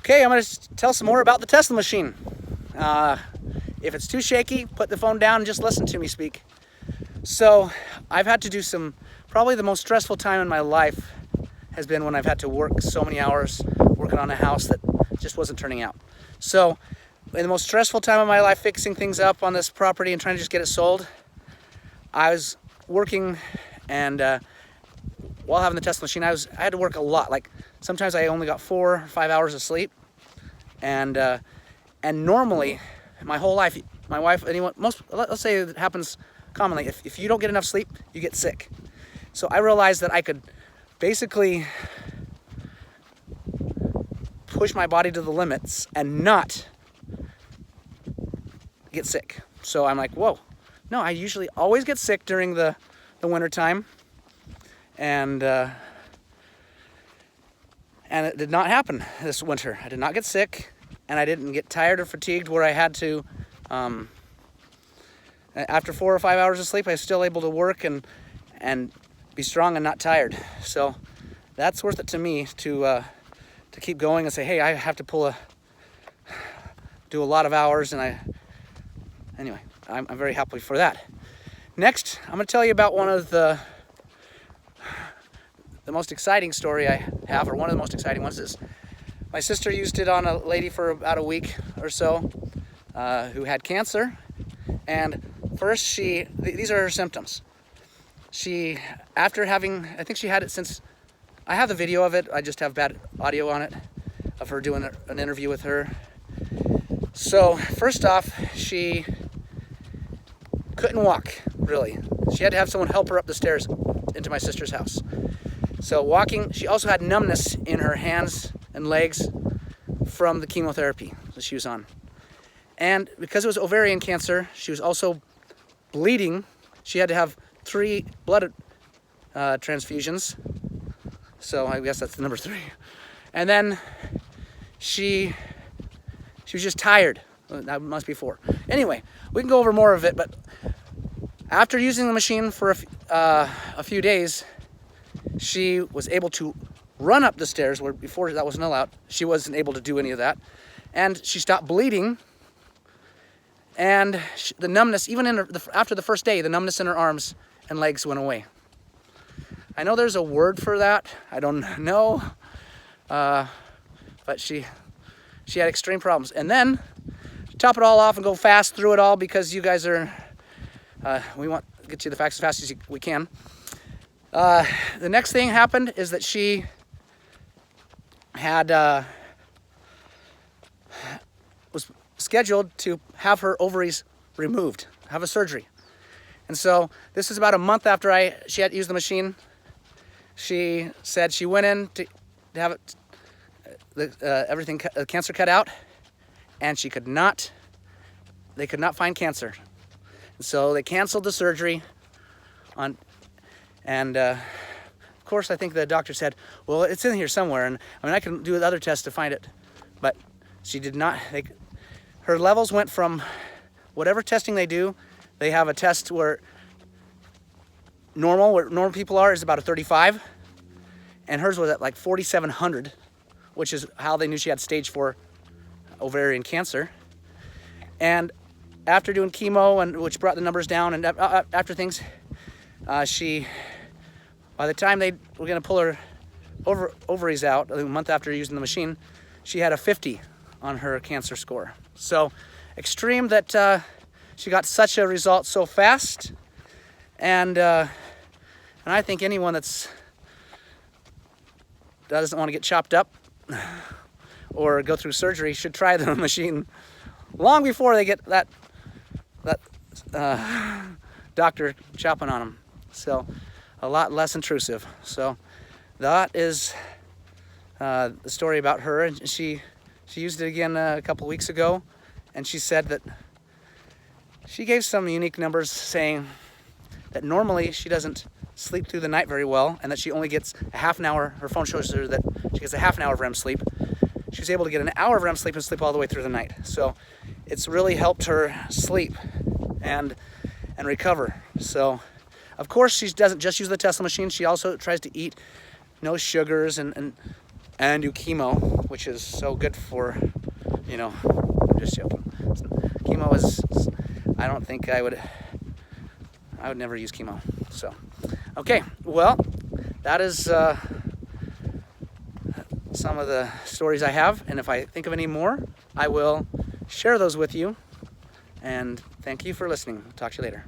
Okay, I'm going to tell some more about the Tesla machine. If it's too shaky, put the phone down and just listen to me speak. So I've had to do probably the most stressful time in my life has been when I've had to work so many hours working on a house that just wasn't turning out. So in the most stressful time of my life fixing things up on this property and trying to just get it sold, I was working, and while having the Tesla machine, I had to work a lot. Like sometimes I only got 4 or 5 hours of sleep, and normally my whole life, my wife, anyone, let's say it happens commonly. If you don't get enough sleep, you get sick. So I realized that I could basically push my body to the limits and not get sick. So I'm like, whoa, no, I usually always get sick during the winter time, and it did not happen this winter. I did not get sick, and I didn't get tired or fatigued where I had to. After 4 or 5 hours of sleep, I was still able to work and be strong and not tired. So that's worth it to me to keep going and say, hey, I have to do a lot of hours, and anyway, I'm very happy for that. Next, I'm going to tell you about one of the most exciting story I have, or one of the most exciting ones is my sister used it on a lady for about a week or so who had cancer. And first these are her symptoms. After having, I think she had it since, I have the video of it, I just have bad audio on it, of her doing an interview with her. So first off, she couldn't walk, really. She had to have someone help her up the stairs into my sister's house. So walking, she also had numbness in her hands and legs from the chemotherapy that she was on. And because it was ovarian cancer, she was also bleeding. She had to have 3 blood transfusions. So I guess that's the number 3. And then she was just tired. That must be 4. Anyway, we can go over more of it, but after using the machine for a few days, she was able to run up the stairs, where before that wasn't allowed. She wasn't able to do any of that. And she stopped bleeding. And the numbness, even after the first day, the numbness in her arms and legs went away. I know there's a word for that. I don't know. But she had extreme problems. And then, to top it all off and go fast through it all, because you guys are, we want to get you the facts as fast as we can. The next thing happened is that she was scheduled to have her ovaries removed, have a surgery. And so this is about a month after she had used the machine. She said she went in to have everything, cancer cut out, and they could not find cancer. And so they canceled the surgery and of course, I think the doctor said, well, it's in here somewhere. And I mean, I can do other tests to find it, but she did not. Her levels went from whatever testing they do. They have a test where normal people are is about a 35, and hers was at like 4,700, which is how they knew she had stage 4 ovarian cancer. And after doing chemo, which brought the numbers down, and after things, by the time they were going to pull her ovaries out, a month after using the machine, she had a 50 on her cancer score. So extreme that she got such a result so fast. And I think anyone that doesn't want to get chopped up or go through surgery should try the machine long before they get that doctor chopping on them. So a lot less intrusive. So that is the story about her. And she used it again a couple weeks ago, and she said that she gave some unique numbers saying that normally she doesn't sleep through the night very well, and that she only gets a half an hour. Her phone shows her that she gets a half an hour of REM sleep. She was able to get an hour of REM sleep and sleep all the way through the night. So it's really helped her sleep and recover. So of course, she doesn't just use the Tesla machine. She also tries to eat no sugars and do chemo. which is so good for, you know, I'm just joking. Chemo is, I don't think I would never use chemo. So, okay, well, that is some of the stories I have, and if I think of any more, I will share those with you. And thank you for listening. Talk to you later.